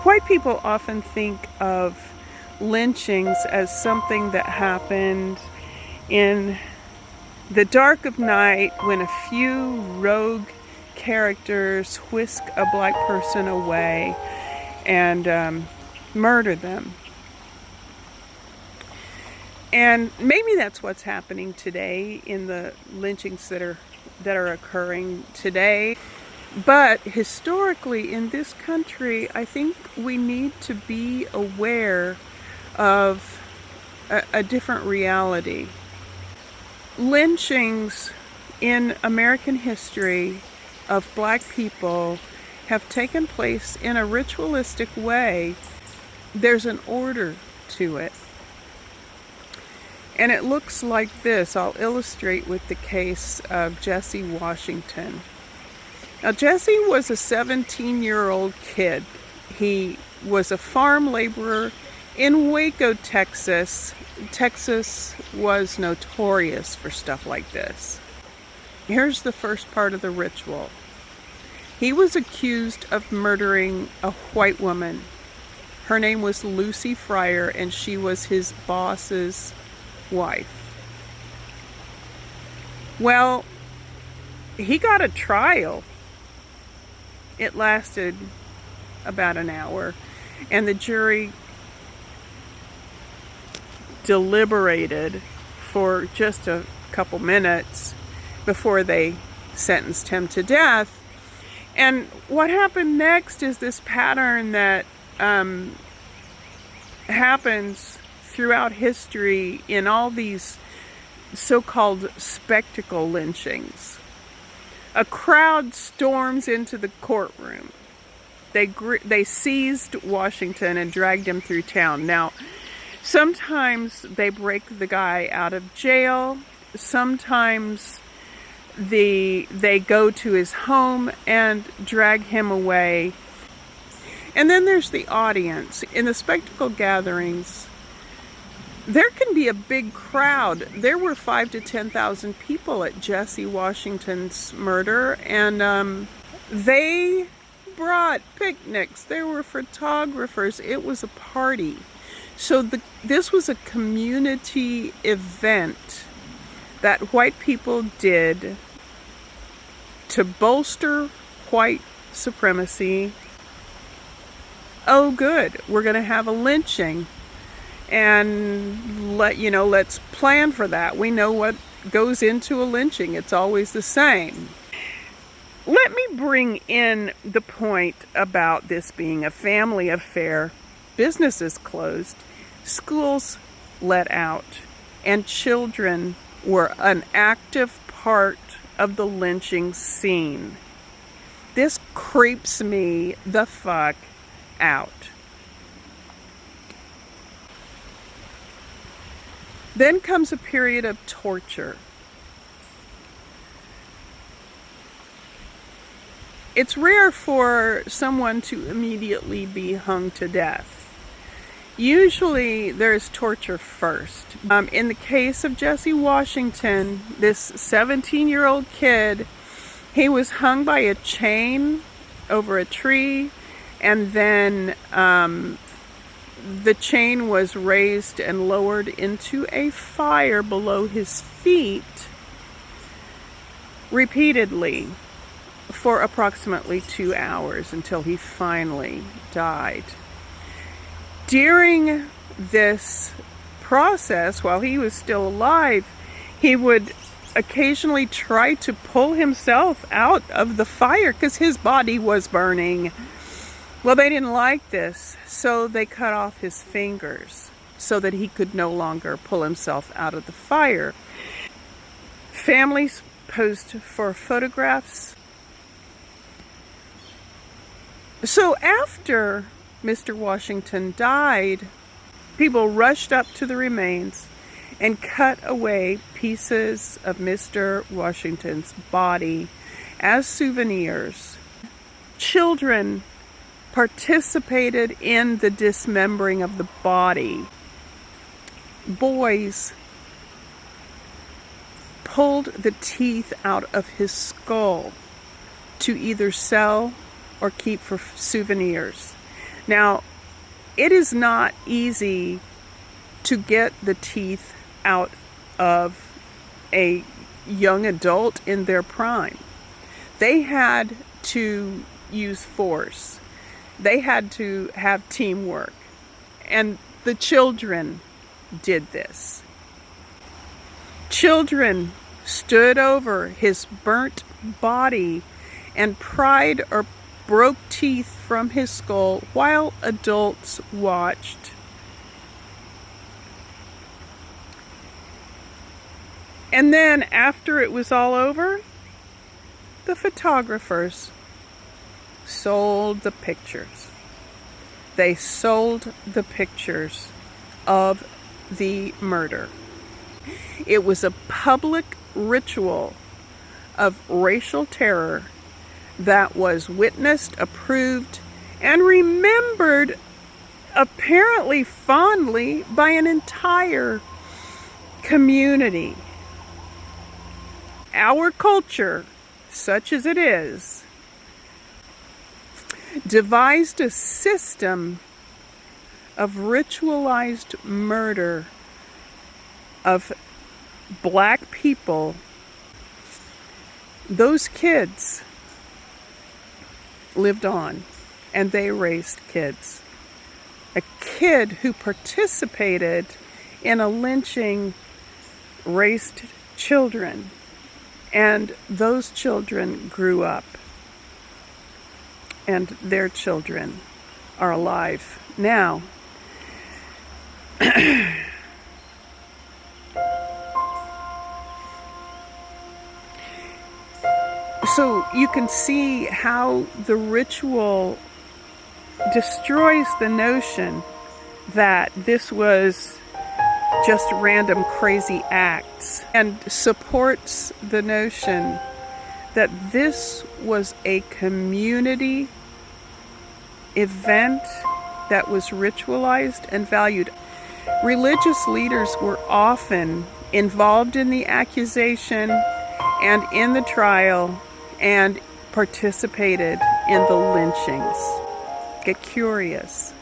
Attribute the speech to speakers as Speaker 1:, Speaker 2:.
Speaker 1: White people often think of lynchings as something that happened in the dark of night when a few rogue characters whisk a black person away and murder them. And maybe that's what's happening today in the lynchings that are occurring today. But historically in this country, I think we need to be aware of a different reality. Lynchings in American history of black people have taken place in a ritualistic way. There's an order to it. And it looks like this. I'll illustrate with the case of Jesse Washington. Now, Jesse was a 17-year-old kid. He was a farm laborer in Waco, Texas. Texas was notorious for stuff like this. Here's the first part of the ritual. He was accused of murdering a white woman. Her name was Lucy Fryer, and she was his boss's wife. Well, he got a trial. It lasted about an hour, and the jury deliberated for just a couple minutes before they sentenced him to death. And what happened next is this pattern that happens throughout history in all these so-called spectacle lynchings. A crowd storms into the courtroom. They seized Washington and dragged him through town. Now, sometimes they break the guy out of jail. Sometimes they go to his home and drag him away. And then there's the audience. In the spectacle gatherings, there can be a big crowd. There were 5,000 to 10,000 people at Jesse Washington's murder, and they brought picnics. There were photographers. It was a party. So this was a community event that white people did to bolster white supremacy. Oh, good, we're going to have a lynching. And let's plan for that. We know what goes into a lynching. It's always the same. Let me bring in the point about this being a family affair. Businesses closed, schools let out, and children were an active part of the lynching scene. This creeps me the fuck out. Then comes a period of torture. It's rare for someone to immediately be hung to death. Usually there's torture first. In the case of Jesse Washington, this 17-year-old kid, he was hung by a chain over a tree, and then the chain was raised and lowered into a fire below his feet repeatedly for approximately 2 hours until he finally died. During this process, while he was still alive, he would occasionally try to pull himself out of the fire because his body was burning. Well, they didn't like this, so they cut off his fingers so that he could no longer pull himself out of the fire. Families posed for photographs. So after Mr. Washington died, people rushed up to the remains and cut away pieces of Mr. Washington's body as souvenirs. Children participated in the dismembering of the body. Boys pulled the teeth out of his skull to either sell or keep for souvenirs. Now, it is not easy to get the teeth out of a young adult in their prime. They had to use force. They had to have teamwork. And the children did this. Children stood over his burnt body and pried or broke teeth from his skull while adults watched. And then after it was all over, the photographers sold the pictures. They sold the pictures of the murder. It was a public ritual of racial terror that was witnessed, approved, and remembered apparently fondly by an entire community. Our culture, such as it is, devised a system of ritualized murder of black people. Those kids lived on, and they raised kids. A kid who participated in a lynching raised children, and those children grew up, and their children are alive now. So you can see how the ritual destroys the notion that this was just random crazy acts, and supports the notion that this was a community event that was ritualized and valued. Religious leaders were often involved in the accusation and in the trial and participated in the lynchings. Get curious.